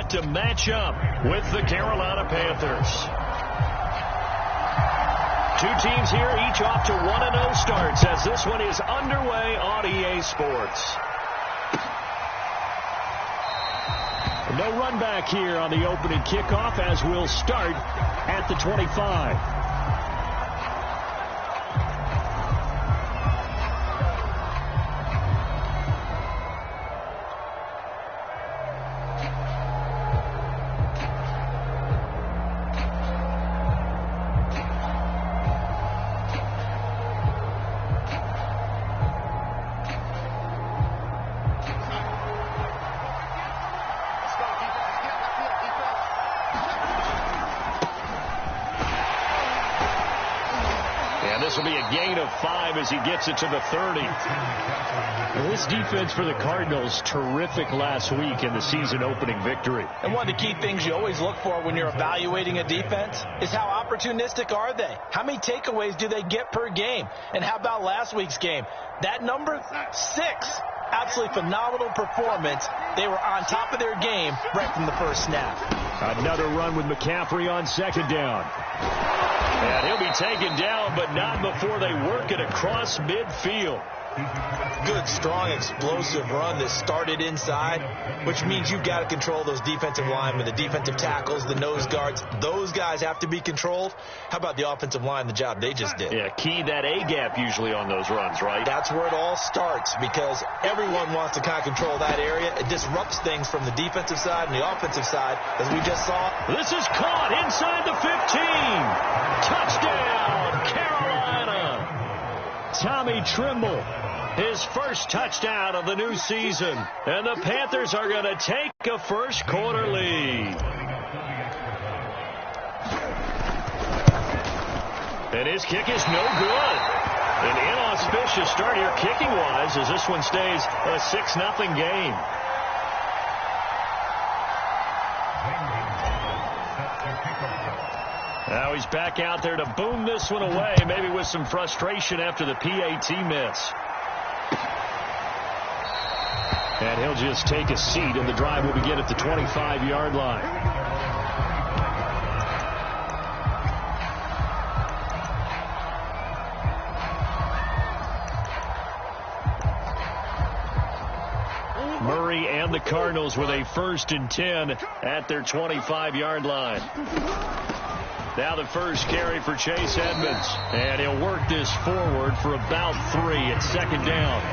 set to match up with the Carolina Panthers. Two teams here, each off to 1-0 starts as this one is underway on EA Sports. No run back here on the opening kickoff as we'll start at the 25. This will be a gain of 5 as he gets it to the 30. Well, this defense for the Cardinals, terrific last week in the season opening victory. And one of the key things you always look for when you're evaluating a defense is how opportunistic are they? How many takeaways do they get per game? And how about last week's game? That number, 6. Absolutely phenomenal performance. They were on top of their game right from the first snap. Another run with McCaffrey on second down. And he'll be taken down, but not before they work it across midfield. Good, strong, explosive run that started inside, which means you've got to control those defensive linemen, the defensive tackles, the nose guards. Those guys have to be controlled. How about the offensive line, the job they just did? Yeah, key that A-gap usually on those runs, right? That's where it all starts because everyone wants to kind of control that area. It disrupts things from the defensive side and the offensive side, as we just saw. This is caught inside the 15. Touchdown, Carolina. Tommy Tremble. His first touchdown of the new season. And the Panthers are going to take a first quarter lead. And his kick is no good. An inauspicious start here kicking-wise as this one stays a 6-0 game. Now he's back out there to boom this one away, maybe with some frustration after the PAT miss. And he'll just take a seat, and the drive will begin at the 25-yard line. Murray and the Cardinals with a 1st and 10 at their 25-yard line. Now the first carry for Chase Edmonds. And he'll work this forward for about 3 at second down.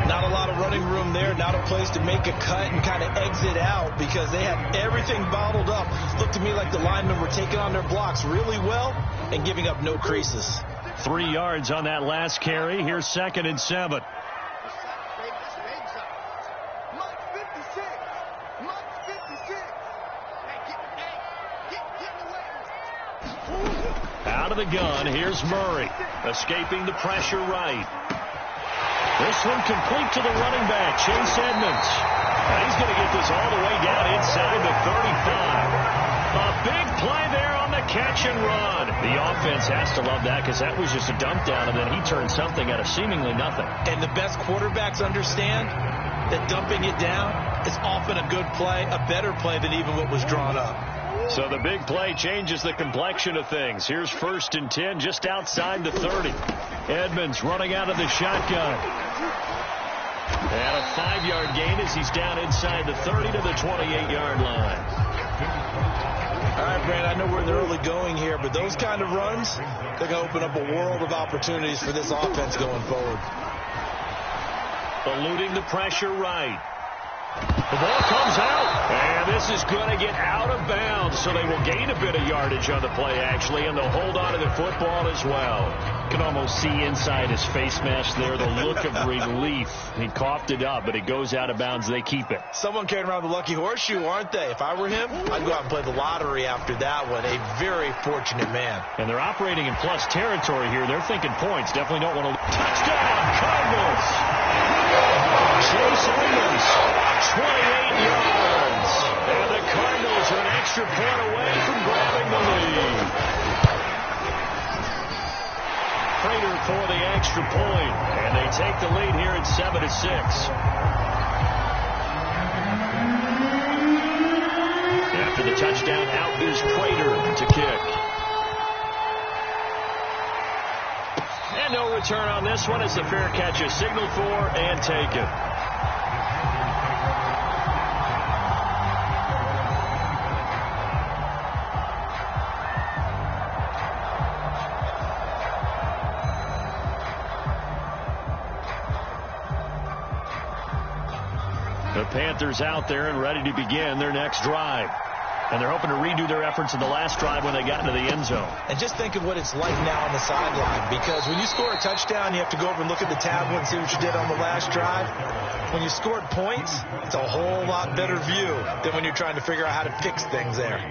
Not a lot of running room there, not a place to make a cut and kind of exit out because they had everything bottled up. Looked to me like the linemen were taking on their blocks really well and giving up no creases. 3 yards on that last carry. Here's 2nd and 7. Out of the gun, here's Murray, escaping the pressure right. This one complete to the running back, Chase Edmonds. And he's going to get this all the way down inside the 35. A big play there on the catch and run. The offense has to love that because that was just a dump down, and then he turned something out of seemingly nothing. And the best quarterbacks understand that dumping it down is often a good play, a better play than even what was drawn up. So the big play changes the complexion of things. Here's 1st and 10 just outside the 30. Edmonds running out of the shotgun. And a 5-yard gain as he's down inside the 30 to the 28-yard line. All right, Brand, I know we're in the early going here, but those kind of runs, they're going to open up a world of opportunities for this offense going forward. Eluding the pressure right. The ball comes out, and this is going to get out of bounds, so they will gain a bit of yardage on the play, actually, and they'll hold on to the football as well. You can almost see inside his face mask there the look of relief. He coughed it up, but it goes out of bounds. They keep it. Someone carrying around the lucky horseshoe, aren't they? If I were him, I'd go out and play the lottery after that one. A very fortunate man. And they're operating in plus territory here. They're thinking points. Definitely don't want to. Touchdown, Cardinals! Chase Edmonds, 28 yards. And the Cardinals are an extra point away from grabbing the lead. Prater for the extra point. And they take the lead here at 7-6. After the touchdown, out is Prater to kick. And no return on this one as the fair catch is signaled for and taken. The Panthers out there and ready to begin their next drive. And they're hoping to redo their efforts in the last drive when they got into the end zone. And just think of what it's like now on the sideline, because when you score a touchdown, you have to go over and look at the tablet and see what you did on the last drive. When you scored points, it's a whole lot better view than when you're trying to figure out how to fix things there.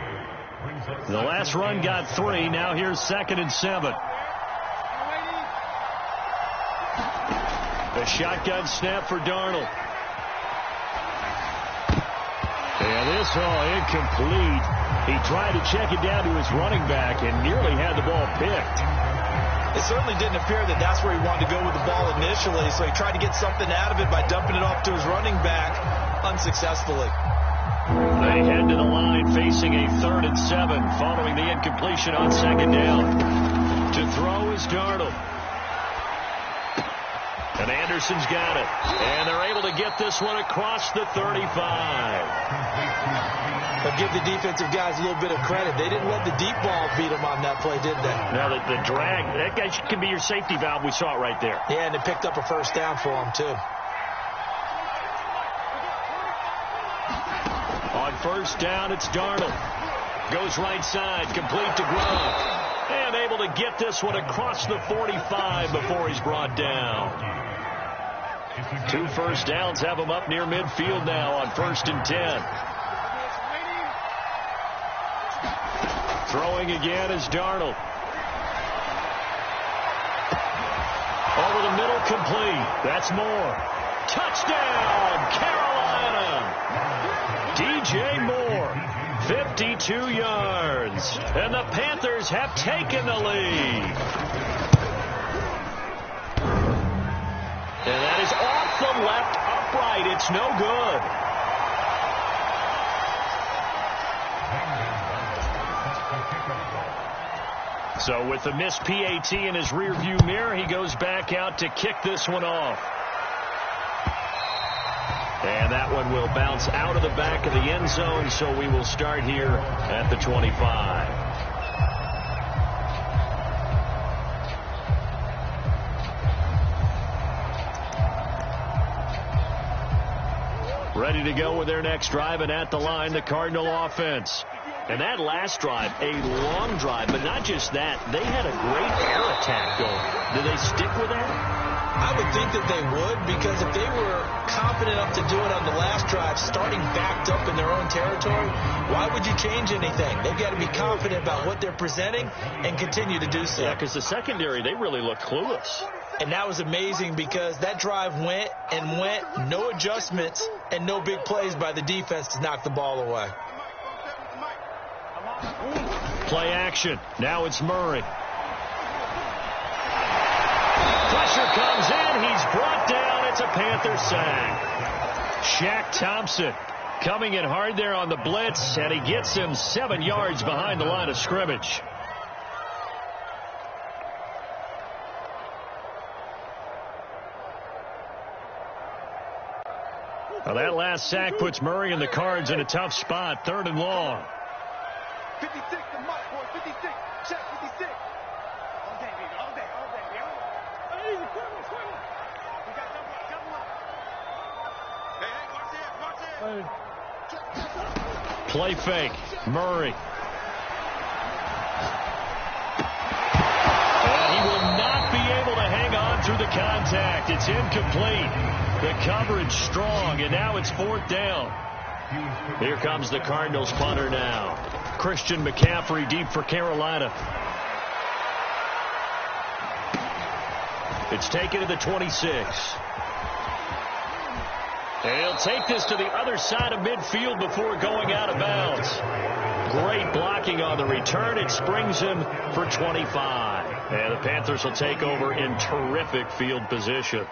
The last run got 3. Now here's 2nd and 7. The shotgun snap for Darnold. And this incomplete. He tried to check it down to his running back and nearly had the ball picked. It certainly didn't appear that that's where he wanted to go with the ball initially, so he tried to get something out of it by dumping it off to his running back unsuccessfully. They head to the line facing a 3rd and 7 following the incompletion on 2nd down. To throw is Darnold. And Anderson's got it. And they're able to get this one across the 35. But give the defensive guys a little bit of credit. They didn't let the deep ball beat them on that play, did they? Now, the drag, that guy can be your safety valve. We saw it right there. Yeah, and it picked up a first down for them, too. On 1st down, it's Darnold. Goes right side, complete to Gronk. And able to get this one across the 45 before he's brought down. 2 first downs have him up near midfield now on 1st and 10. Throwing again is Darnold. Over the middle, complete. That's Moore. Touchdown, Carolina. DJ Moore, 52 yards. And the Panthers have taken the lead. And that is off the left upright. It's no good. So with the missed PAT in his rearview mirror, he goes back out to kick this one off. And that one will bounce out of the back of the end zone, so we will start here at the 25. Ready to go with their next drive, and at the line, the Cardinal offense. And that last drive, a long drive, but not just that. They had a great air attack going. Do they stick with that? I would think that they would, because if they were confident enough to do it on the last drive, starting backed up in their own territory, why would you change anything? They've got to be confident about what they're presenting and continue to do so. Yeah, because the secondary, they really look clueless. And that was amazing because that drive went and went, no adjustments and no big plays by the defense to knock the ball away. Play action. Now it's Murray. Pressure comes in. He's brought down. It's a Panther sack. Shaq Thompson coming in hard there on the blitz, and he gets him 7 yards behind the line of scrimmage. Now that last sack puts Murray and the Cards in a tough spot. 3rd and long. 56 to Mike, boy. 56. Check 56. All day, baby. All day. All day, baby. Easy. Quick. We got double up. Hey, watch this. Play fake. Murray. And he will not be able to hang on through the contact. It's incomplete. The coverage strong, and now it's 4th down. Here comes the Cardinals punter now. Christian McCaffrey deep for Carolina. It's taken to the 26. And he'll take this to the other side of midfield before going out of bounds. Great blocking on the return. It springs him for 25. And the Panthers will take over in terrific field position.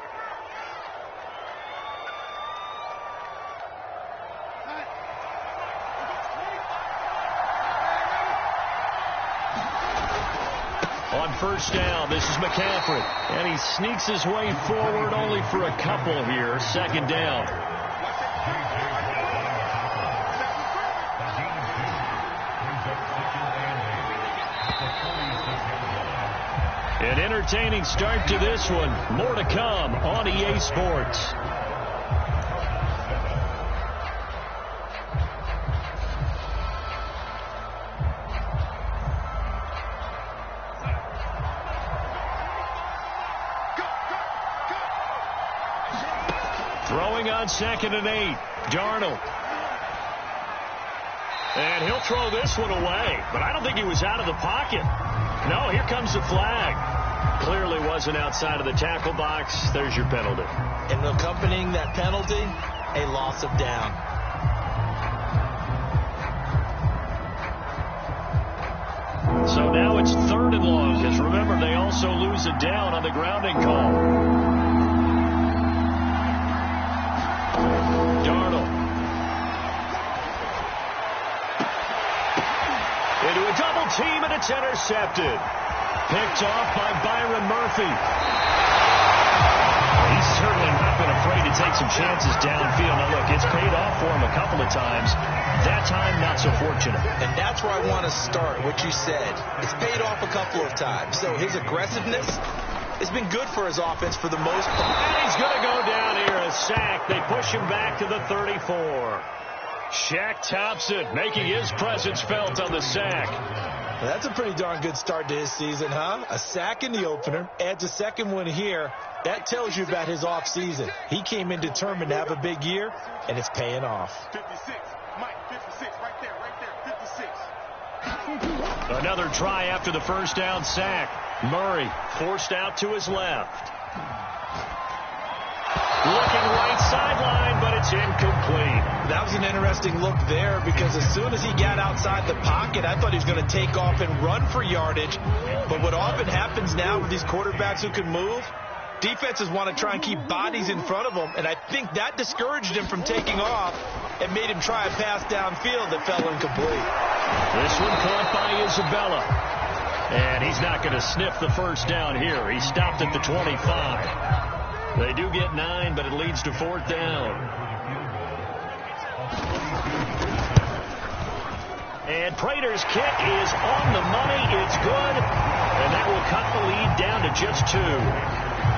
on first down. This is McCaffrey. And he sneaks his way forward only for a couple here. Second down. An entertaining start to this one. More to come on EA Sports. Throwing on 2nd and 8. Darnold. And he'll throw this one away. But I don't think he was out of the pocket. No, here comes the flag. Clearly wasn't outside of the tackle box. There's your penalty. And accompanying that penalty, a loss of down. So now it's 3rd and long, because remember, they also lose a down on the grounding call. Darnold. Into a double team, and it's intercepted. Picked off by Byron Murphy. He's certainly not been afraid to take some chances downfield. Now, look, it's paid off for him a couple of times. That time, not so fortunate. And that's where I want to start, what you said. It's paid off a couple of times. So his aggressiveness has been good for his offense for the most part. And he's going to go down here, a sack. They push him back to the 34. Shaq Thompson making his presence felt on the sack. Well, that's a pretty darn good start to his season, huh? A sack in the opener, adds a second one here. That tells you about his offseason. He came in determined to have a big year, and it's paying off. 56. Mike, 56. Right there. 56. Another try after the first down sack. Murray forced out to his left. Looking right sideline, but it's incomplete. That was an interesting look there because as soon as he got outside the pocket, I thought he was going to take off and run for yardage. But what often happens now with these quarterbacks who can move, defenses want to try and keep bodies in front of them, and I think that discouraged him from taking off and made him try a pass downfield that fell incomplete. This one caught by Isabella. And he's not going to sniff the first down here. He stopped at the 25. They do get 9, but it leads to 4th down. And Prater's kick is on the money. It's good. And that will cut the lead down to just 2.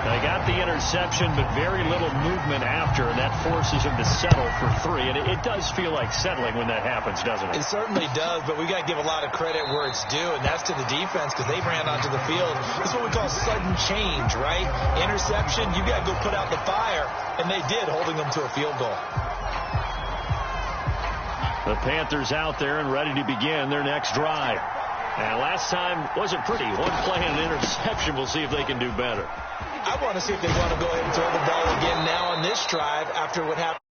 They got the interception, but very little movement after, and that forces him to settle for 3. And it does feel like settling when that happens, doesn't it? It certainly does, but we got to give a lot of credit where it's due, and that's to the defense because they ran onto the field. This is what we call sudden change, right? Interception, you got to go put out the fire, and they did, holding them to a field goal. The Panthers out there and ready to begin their next drive. And last time wasn't pretty. One play and an interception. We'll see if they can do better. I want to see if they want to go ahead and throw the ball again now on this drive after what happened.